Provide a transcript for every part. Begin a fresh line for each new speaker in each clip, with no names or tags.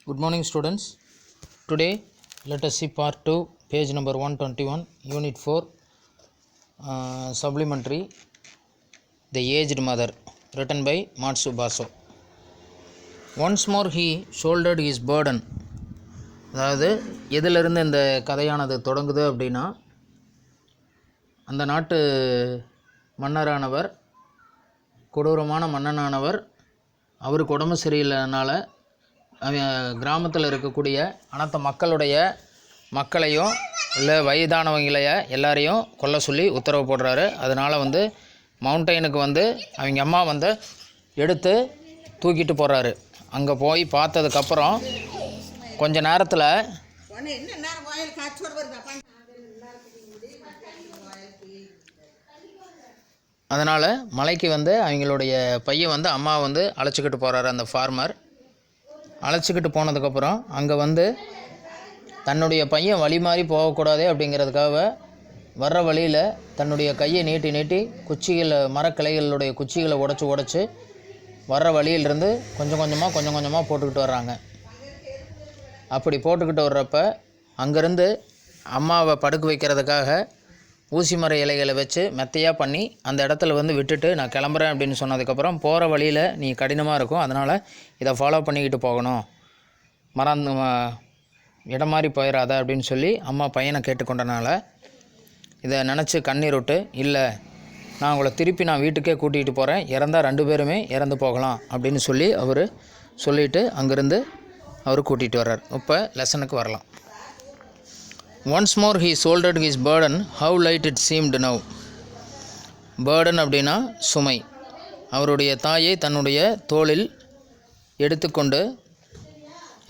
Good morning, students. Today let us see part 2, page number 121, unit 4, supplementary, The Aged Mother, written by Matsu Baso. Once more he shouldered his burden. அதாவது எதிலிருந்து இந்த கதையானது தொடங்குது அப்படின்னா, அந்த நாட்டு மன்னரானவர், கொடூரமான மன்னனானவர், அவருக்கு உடம்பு சரியில்லைனால கிராமத்தில் இருக்கக்கூடிய அனைத்து மக்களையும் இல்லை வயதானவங்களைய எல்லாரையும் கொல்ல சொல்லி உத்தரவு போடுறாரு. அதனால் மவுண்டெயினுக்கு அவங்க அம்மா எடுத்து தூக்கிட்டு போகிறாரு. அங்கே போய் பார்த்ததுக்கப்புறம் கொஞ்ச நேரத்தில் அதனால் மலைக்கு அவங்களுடைய பையன் அம்மா அழைச்சிக்கிட்டு போகிறாரு. அந்த ஃபார்மர் அழைச்சிக்கிட்டு போனதுக்கப்புறம் அங்கே தன்னுடைய பையன் வழி மாறி போகக்கூடாது அப்படிங்கிறதுக்காக வர்ற வழியில் தன்னுடைய கையை நீட்டி மரக்கிளைகளுடைய குச்சிகளை உடச்சி வர்ற வழியிலிருந்து கொஞ்சம் கொஞ்சமாக போட்டுக்கிட்டு வர்றாங்க. அப்படி போட்டுக்கிட்டு வர்றப்ப அங்கேருந்து அம்மாவை படுக்க வைக்கிறதுக்காக ஊசி மர இலைகளை வச்சு மெத்தையாக பண்ணி அந்த இடத்துல விட்டுட்டு நான் கிளம்புறேன் அப்படின்னு சொன்னதுக்கப்புறம், போகிற வழியில் நீ கடினமாக இருக்கும், அதனால் இதை ஃபாலோ பண்ணிக்கிட்டு போகணும், இடம் மாதிரி போயிடாத அப்படின்னு சொல்லி அம்மா பையனை கேட்டுக்கொண்டனால இதை நினச்சி கண்ணீர் விட்டு, இல்லை நான் உங்களை திருப்பி வீட்டுக்கே கூட்டிகிட்டு போகிறேன், இறந்தால் 2 பேருமே இறந்து போகலாம் அப்படின்னு சொல்லி அவர் சொல்லிவிட்டு அங்கேருந்து அவர் கூட்டிகிட்டு வர்றார். இப்போ லெசனுக்கு வரலாம். Once more he shouldered his burden, how light it seemed now. burden அப்படின்னா சுமை. அவருடைய தாயை தன்னுடைய தோளில் எடுத்துக்கொண்டு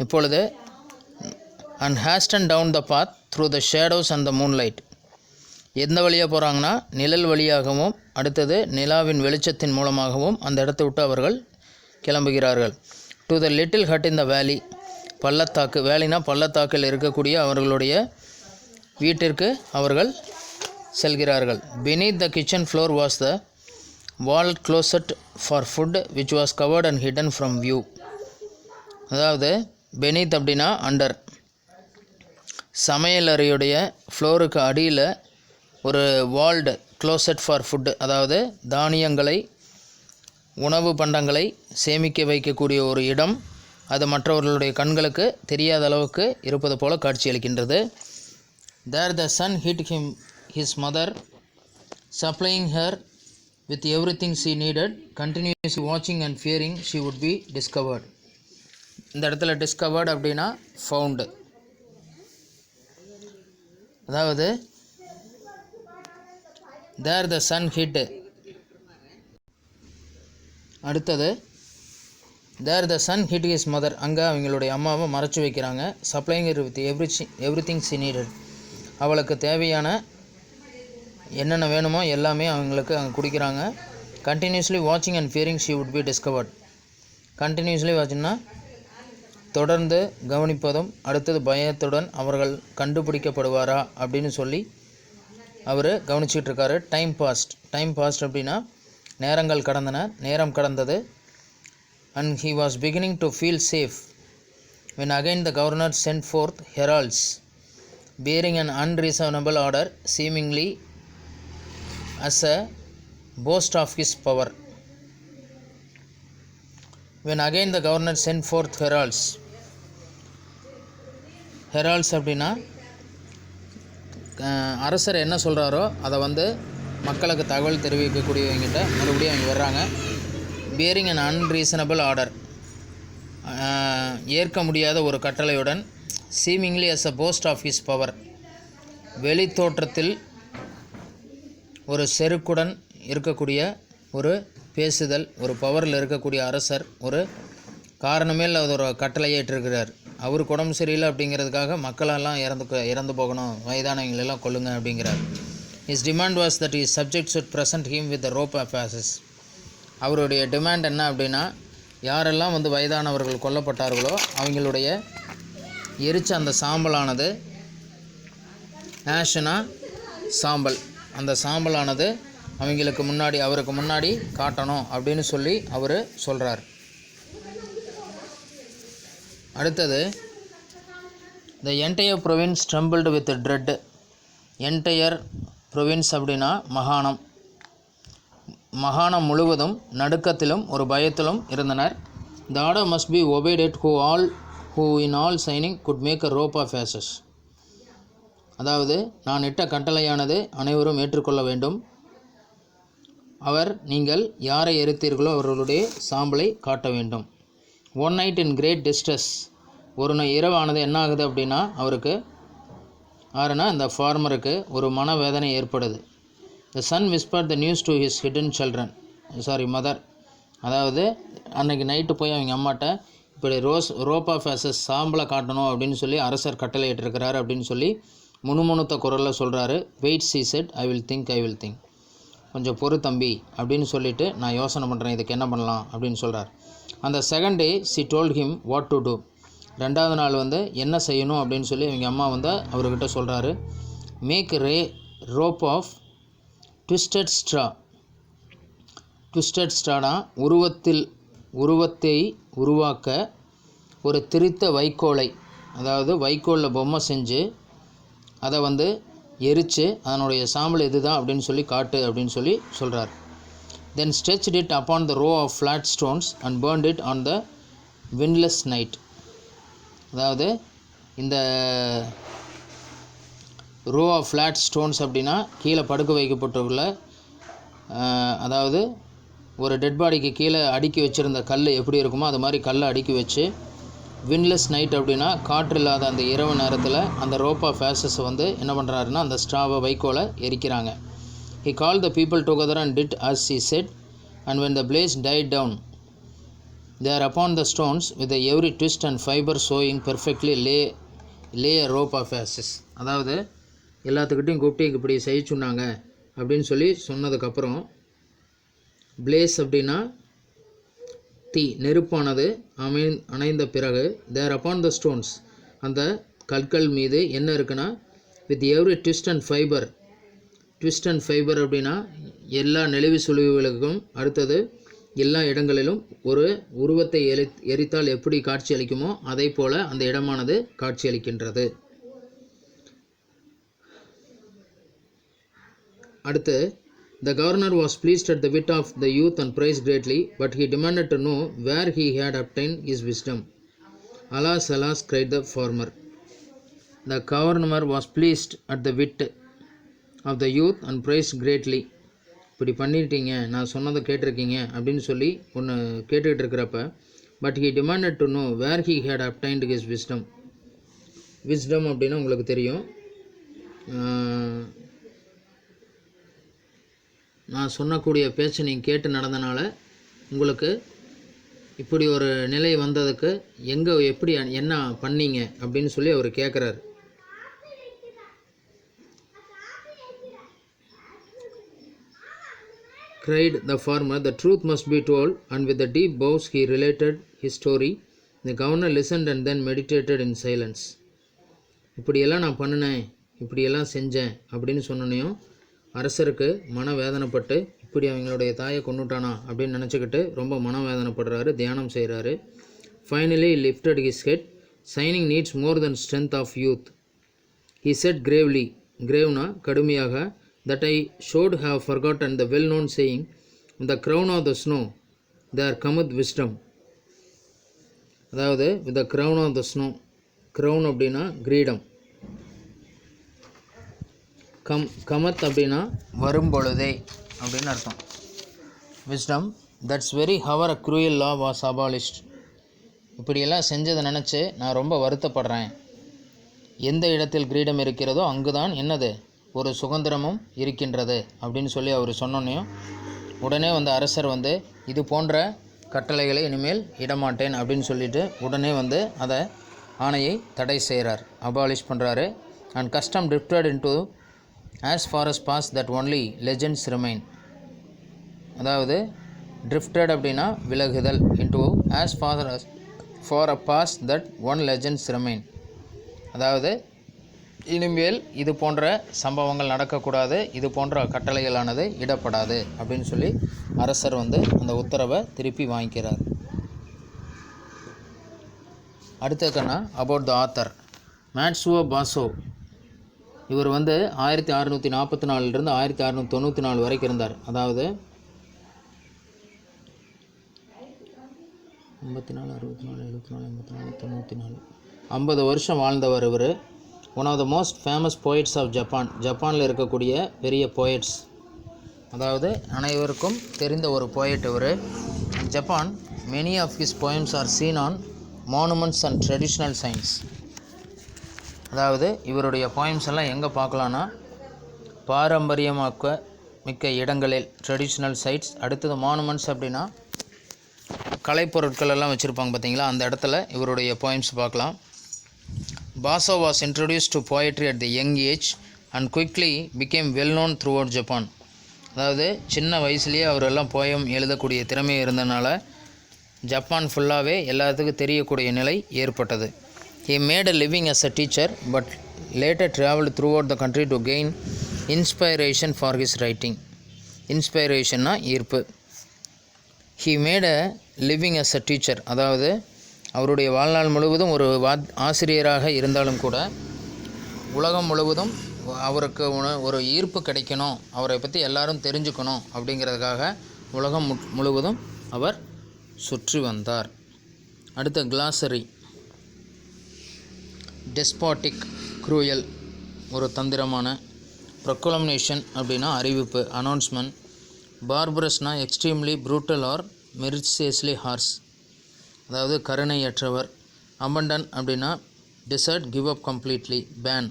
இப்பொழுது and hastened down the path through the shadows and the moonlight. எந்த வழியாக போகிறாங்கன்னா, நிழல் வழியாகவும் அடுத்தது நிலாவின் வெளிச்சத்தின் மூலமாகவும் அந்த இடத்தை விட்டு அவர்கள் கிளம்புகிறார்கள். to the little hut in the valley. பள்ளத்தாக்கு, வேலினா பள்ளத்தாக்கில் இருக்கக்கூடிய அவர்களுடைய வீட்டிற்கு அவர்கள் செல்கிறார்கள். beneath the kitchen floor was the wall closet for food which was covered and hidden from view. அதாவது beneath அப்படின்னா அண்டர், சமையலறையுடைய ஃப்ளோருக்கு அடியில் ஒரு வால்டு க்ளோசட் ஃபார் ஃபுட்டு, அதாவது தானியங்களை உணவு பண்டங்களை சேமிக்க வைக்கக்கூடிய ஒரு இடம், அது மற்றவர்களுடைய கண்களுக்கு தெரியாத அளவுக்கு இருப்பது போல காட்சியளிக்கின்றது. There the son hid his mother, supplying her with everything she needed, continuously watching and fearing she would be discovered. இந்த இடத்துல discovered அப்படின்னா found. அதாவது there the son hid. அடுத்தது there the son hid his mother. அங்கே அவங்களுடைய அம்மாவை மறைச்சி வைக்கிறாங்க. supplying her with everything she needed. அவளுக்கு தேவையான என்னென்ன வேணுமோ எல்லாமே அவங்களுக்கு அங்கே குடிக்கிறாங்க. கண்டினியூஸ்லி வாட்சிங் and fearing she would be discovered. Continuously வாட்சிங்னா தொடர்ந்து கவனிப்பதும், அடுத்தது பயத்துடன் அவர்கள் கண்டுபிடிக்கப்படுவாரா அப்படின்னு சொல்லி அவர் கவனிச்சிட்டு இருக்காரு. டைம் பாஸ்ட் அப்படின்னா நேரம் கடந்தது. And he was beginning to feel safe when again the governor sent forth heralds bearing an unreasonable order, seemingly as a boast of his power. When again the governor sent forth heralds அப்படின்னா அரசர் என்ன சொல்கிறாரோ அதை மக்களுக்கு தகவல் தெரிவிக்கக்கூடியவங்கிட்ட மறுபடியும் அவங்க வர்றாங்க. bearing an unreasonable order, ஏற்க முடியாத ஒரு கட்டளையுடன், seemingly as a boast of his power, வெளி தோற்றத்தில் ஒரு செருக்குடன் இருக்கக்கூடிய ஒரு பேசுதல், ஒரு பவரில் இருக்கக்கூடிய அரசர் ஒரு காரணமே இல்லாத ஒரு கட்டளையை ஏற்றிருக்கிறார். அவருக்கு உடம்பு சரியில்லை அப்படிங்கிறதுக்காக மக்களெல்லாம் இறந்து போகணும், வயதானவங்களெல்லாம் கொல்லுங்க அப்படிங்கிறார். his demand was that his subjects should present him with the rope of ashes. அவருடைய டிமாண்ட் என்ன அப்படின்னா, யாரெல்லாம் வயதானவர்கள் கொல்லப்பட்டார்களோ அவங்களுடைய எரிச்ச அந்த சாம்பலானது, ஆஷனா சாம்பல், அந்த சாம்பலானது அவருக்கு முன்னாடி காட்டணும் அப்படின்னு சொல்லி அவர் சொல்கிறார். அடுத்தது the entire province trembled with dread. entire province அப்படின்னா மகாணம் முழுவதும் நடுக்கத்திலும் ஒரு பயத்திலும் இருந்தனர். the order must be obeyed who in all signing could make a rope of ashes. அதாவது நான் இட்ட கட்டளையானது அனைவரும் ஏற்றுக்கொள்ள வேண்டும். நீங்கள் யாரை எரித்தீர்களோ அவர்களுடைய சாம்பலை காட்ட வேண்டும். one night in great distress. ஒரு இரவானது என்ன ஆகுது அப்படின்னா அவருக்கு இந்த ஃபார்மருக்கு ஒரு மனவேதனை ஏற்படுது. the son whispered the news to his hidden mother. அதாவது அன்னைக்கு நைட்டு போய் அவங்க அம்மாட்ட இப்படி ரோப் ஆஃப் ஆசஸ் சாம்பலை காட்டணும் அப்படின்னு சொல்லி அரசர் கட்டளையிட்டிருக்கிறாரு அப்படின்னு சொல்லி முணுமுணுத்த குரலில் சொல்கிறாரு. Wait she said, I will think. கொஞ்சம் பொறு தம்பி அப்படின்னு சொல்லிவிட்டு நான் யோசனை பண்ணுறேன், இதுக்கு என்ன பண்ணலாம் அப்படின்னு சொல்கிறார். அந்த second day she told him what to do. ரெண்டாவது நாள் என்ன செய்யணும் அப்படின்னு சொல்லி அவங்க அம்மா அவர்கிட்ட சொல்கிறாரு. Make rope of twisted straw. twisted strawனா உருவத்தை உருவாக்க ஒரு திரித்த வைக்கோலை, அதாவது வைக்கோலில் பொம்மை செஞ்சு அதை எரித்து அதனுடைய சாம்பல் இதுதான் அப்படின்னு சொல்லி காட்டு அப்படின்னு சொல்லி சொல்கிறார். then stretched it upon the row of flat stones and burned it on the windless night. அதாவது இந்த ரோ ஆஃப் ஃப்ளாட் ஸ்டோன்ஸ் அப்படின்னா கீழே படுக்க வைக்கப்பட்டுள்ள, அதாவது ஒரு டெட் பாடிக்கு கீழே அடுக்கி வச்சுருந்த கல் எப்படி இருக்குமோ அது மாதிரி கல்லை அடுக்கி வச்சு, விண்ட்லெஸ் நைட் அப்படின்னா காற்று இல்லாத அந்த இரவு நேரத்தில் அந்த ரோப் ஆஃப் ஆசஸ் என்ன பண்ணுறாருன்னா அந்த ஸ்ட்ராவை வைக்கோலை எரிக்கிறாங்க. he called the people together and did as he said, and when the blaze died down, there upon the stones with every twist and fiber sewing perfectly lay a rope of ashes. அதாவது எல்லாத்துக்கிட்டையும் கூப்பிட்டு இப்படி செய்ய சொன்னாங்க அப்படின்னு சொல்லி சொன்னதுக்கப்புறம், place அப்படின்னா தீ, நெருப்பானது அணைந்த பிறகு, there upon the stones அந்த கற்கள் மீது என்ன இருக்குன்னா with every twist and fiber அப்படின்னா எல்லா நெளிவு சுழிவுகளுக்கும், அடுத்தது எல்லா இடங்களிலும் ஒரு உருவத்தை எரித்தால் எப்படி காட்சி அளிக்குமோ அதை போல அந்த இடமானது காட்சி அளிக்கின்றது. அடுத்து, the governor was pleased at the wit of the youth and praised greatly, but he demanded to know where he had obtained his wisdom. alas, alas, cried the farmer. the governor was pleased at the wit of the youth and praised greatly. இப்படி பண்ணிட்டீங்க, நான் சொன்னதை கேட்டிருக்கீங்க அப்படின்னு சொல்லி ஒன்று கேட்டுக்கிட்டு இருக்கிறப்ப, but he demanded to know where he had obtained his wisdom. wisdom அப்படின்னா உங்களுக்கு தெரியும், நான் சொன்னக்கூடிய பேச்சை நீங்கள் கேட்டு நடந்தனால உங்களுக்கு இப்படி ஒரு நிலை வந்ததுக்கு எப்படி என்ன பண்ணீங்க அப்படின்னு சொல்லி அவர் கேட்குறாரு. cried the farmer, the truth must be told, and with a deep bows he related his story. the governor listened and then meditated in silence. இப்படியெல்லாம் நான் பண்ணினேன், இப்படியெல்லாம் செஞ்சேன் அப்படின்னு சொன்னனையும் அரசருக்கு மனவேதனைப்பட்டு, இப்படி அவங்களுடைய தாயை கொண்டுட்டானா அப்படின்னு நினச்சிக்கிட்டு ரொம்ப மனவேதனைப்படுறாரு, தியானம் செய்கிறாரு. finally he lifted his head, signing needs more than strength of youth. he said gravely, graveனா கடுமையாக, that I should have forgotten the well-known saying, in the crown of the snow there cometh wisdom. அதாவது with the crown of the snow, crown அப்படின்னா கிரீடம், cometh அப்படின்னா வரும்பொழுதே அப்படின்னு அர்த்தம். wisdom, that's very hour a cruel law was abolished. இப்படியெல்லாம் செஞ்சதை நினச்சி நான் ரொம்ப வருத்தப்படுறேன். எந்த இடத்தில் கிரீடம் இருக்கிறதோ அங்குதான் என்னது ஒரு சுதந்திரமும் இருக்கின்றது அப்படின்னு சொல்லி அவர் சொன்னோன்னையும் உடனே அரசர் இது போன்ற கட்டளைகளை இனிமேல் இடமாட்டேன் அப்படின்னு சொல்லிட்டு உடனே அதை ஆணையை தடை செய்கிறார், அபாலிஷ் பண்ணுறாரு. And custom drifted into as far as past that only legends remain. அதாவது drifted அப்படின்னா விலகுதல், into as far a past that one legends remain. அதாவது இனிமேல் இது போன்ற சம்பவங்கள் நடக்கக்கூடாது, இது போன்ற கட்டளைகளானது இடப்படாது அப்படின்னு சொல்லி அரசர் அந்த உத்தரவை திருப்பி வாங்கிக்கிறார். அடுத்ததுன்னா அபவுட் த ஆத்தர் மேட்சுவோ பாசோ. இவர் வந்து 1644 1694 வரைக்கும் இருந்தார். அதாவது 54 64 74 84 50 வருஷம் வாழ்ந்தவர் இவர். One of the most famous poets of Japan. ஜப்பானில் இருக்கக்கூடிய பெரிய போயட்ஸ், அதாவது அனைவருக்கும் தெரிந்த ஒரு போயட் இவர். Japan many of his poems are seen on monuments and traditional signs. அதாவது இவருடைய போயம்ஸ் எல்லாம் எங்கே பார்க்கலான்னா பாரம்பரியமாக்க மிக்க இடங்களில், ட்ரெடிஷ்னல் சைட்ஸ். அடுத்தது மானுமெண்ட்ஸ் அப்படின்னா கலைப்பொருட்கள் எல்லாம் வச்சுருப்பாங்க பார்த்தீங்களா, அந்த இடத்துல இவருடைய போயம்ஸ் பார்க்கலாம். Faso was introduced to poetry at the young age and quickly became well known through out Japan. அதாவது சின்ன வயசுலேயே அவரெல்லாம் போயம் எழுதக்கூடிய திறமை இருந்தனால ஜப்பான் ஃபுல்லாகவே எல்லாத்துக்கும் தெரியக்கூடிய நிலை ஏற்பட்டது. He made a living as a teacher but later traveled throughout the country to gain inspiration for his writing. Inspirationனா ஈர்ப்பு. He made a living as a teacher, அதாவது அவருடைய வாழ்நாள் முழுவதும் ஒரு ஆசிரியராக இருந்தாலும் கூட உலகம் முழுவதும் அவருக்கு ஒரு ஈர்ப்பு கிடைக்கணும், அவரை பற்றி எல்லாரும் தெரிஞ்சுக்கணும் அப்படிங்கிறதுக்காக உலகம் முழுவதும் அவர் சுற்றி வந்தார். அடுத்த கிளாசரி. டெஸ்பாட்டிக், க்ரூயல் ஒரு தந்திரமான. ப்ரொக்ளமேஷன் அப்படின்னா அறிவிப்பு, அனௌன்ஸ்மெண்ட். பார்பரஸ்னா extremely brutal or mercilessly harsh, அதாவது கருணையற்றவர். அபண்டன் அப்படின்னா desert, give up completely, ban.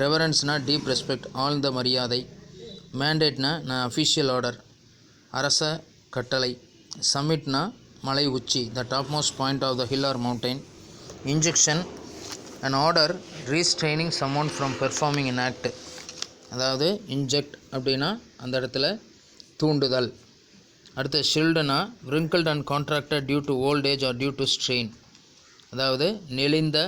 ரெவரன்ஸ்னா டீப் ரெஸ்பெக்ட், ஆழ்ந்த மரியாதை. மேண்டேட்னா அஃபிஷியல் ஆர்டர், அரச கட்டளை. சம்மிட்னா மலை உச்சி, the topmost point of the hill or mountain. Injection an order restraining someone from performing an act, அதாவது இன்ஜெக்ட் அப்படின்னா அந்த இடத்துல தூண்டுதல். அடுத்து ஷில்டுனா wrinkled and contracted due to old age or due to strain, அதாவது நெளிந்த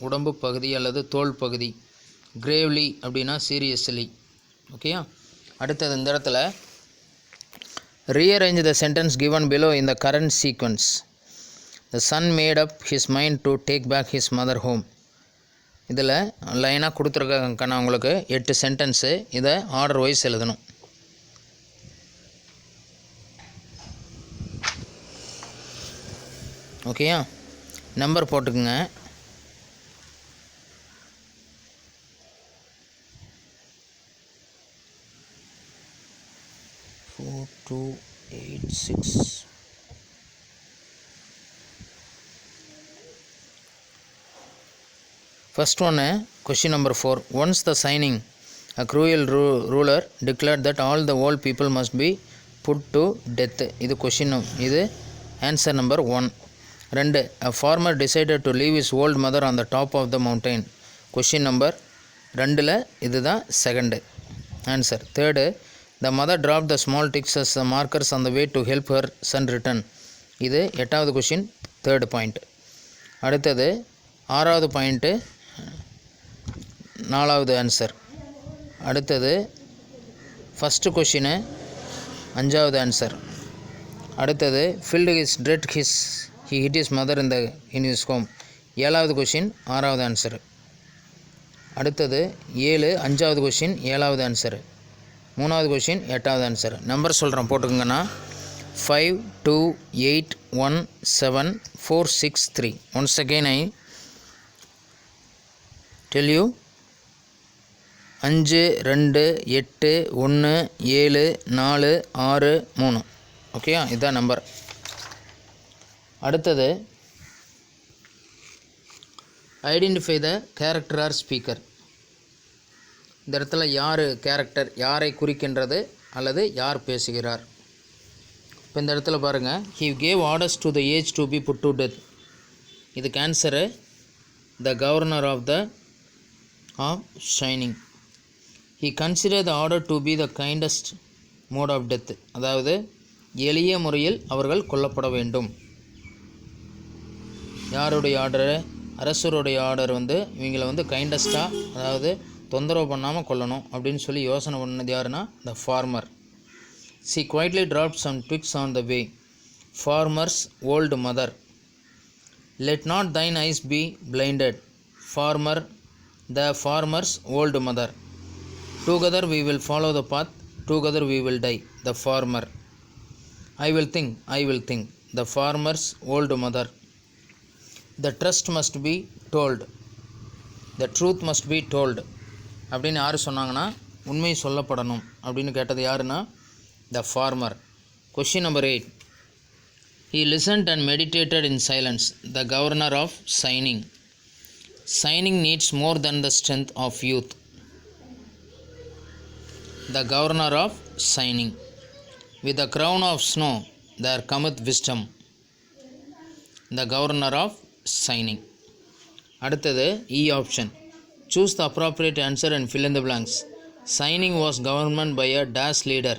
உடம்பு பகுதி அல்லது தோல் பகுதி. கிரேவ்லி அப்படின்னா சீரியஸ்லி. ஓகேயா. அடுத்தது இந்த இடத்துல rearrange the sentence given below in the current sequence. The son made up his mind to take back his mother home. இதில் லைனாக கொடுத்துருக்காங்க உங்களுக்கு 8 சென்டென்ஸு. இதை ஆர்டர் வைஸ் எழுதணும். ஓகேயா. நம்பர் போட்டுக்குங்க. Four, 2, 8, 6. First one, question number 4. Once the signing, a cruel ruler declared that all the old people must be put to death. இது question. இது answer number 1. 2. A farmer decided to leave his old mother on the top of the mountain. Question number 2ல இதுதான் second answer. 3. The mother dropped the small ticks as the markers on the way to help her son return. இது 8வது question, 3rd point. அடுத்தது 6வது point, 4வது answer. அடுத்தது first question 5வது answer. அடுத்தது filled his dread he hit his mother in his home. 7வது question 6வது ஆன்சர். அடுத்தது 7, 5வது கொஷின் 7வது ஆன்சர். 3வது கொஷின் 8வது ஆன்சர். நம்பர் சொல்கிறேன் போட்டுக்கோங்கண்ணா. 5, 2, 8, 1, 7, 4, 6, 3. Once again I tell you 5, 2, 8, 1, 7, 4, 6, 3. ஓகேயா. இதுதான் நம்பர். அடுத்தது identify the character or speaker. இந்த இடத்துல யார் கேரக்டர், யாரை குறிக்கின்றது அல்லது யார் பேசுகிறார். இப்போ இந்த இடத்துல பாருங்கள், he gave orders to the age to be put to death. இதுக்கு answer the governor of shining. He considered the order to be the kindest mode of death, அதாவது எளிய முறையில் அவர்கள் கொல்லப்பட வேண்டும். யாருடைய ஆர்டரு? அரசருடைய ஆர்டர் இவங்களை கைண்டஸ்ட்டாக, அதாவது தொந்தரவு பண்ணாமல் கொல்லணும் அப்படின்னு சொல்லி யோசனை பண்ணது யாருன்னா the farmer. She quietly dropped some twigs on the way. Farmer's old mother Let not thine eyes be blinded. Farmer, the farmer's old mother. Together we will follow the path, together we will die. The farmer. I will think. The farmer's old mother. The trust must be told. The truth must be told. அப்படின்னு யார் சொன்னாங்கன்னா, உண்மை சொல்லப்படணும் அப்படின்னு கேட்டது யாருன்னா, the farmer. Question number 8. He listened and meditated in silence. The governor of signing. Signing needs more than the strength of youth. The governor of signing. With the crown of snow there cometh wisdom. The governor of signing. அடுத்தது E option. Choose the appropriate answer and fill in the blanks. Signing was government by a dash leader.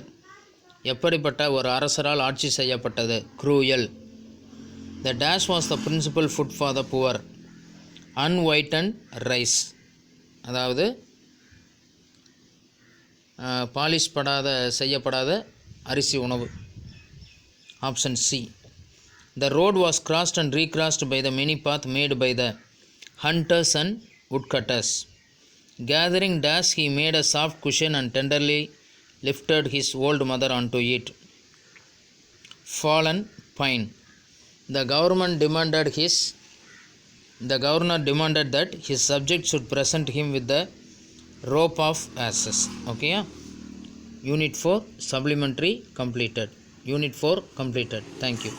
எப்படிப்பட்ட ஒரு அரசரால் ஆட்சி செய்யப்பட்டது? Cruel. The dash was the principal food for the poor. Unwhitened rice. அதாவது polish செய்யப்படாத அரிசி உணவு. Option C. The road was crossed and recrossed by the many paths made by the hunters and woodcutters. Gathering dash, he made a soft cushion and tenderly lifted his old mother onto it. Fallen pine. The governor demanded that his subject should present him with the rope of asses. Okay, Unit 4 supplementary completed. Unit 4 completed. Thank you.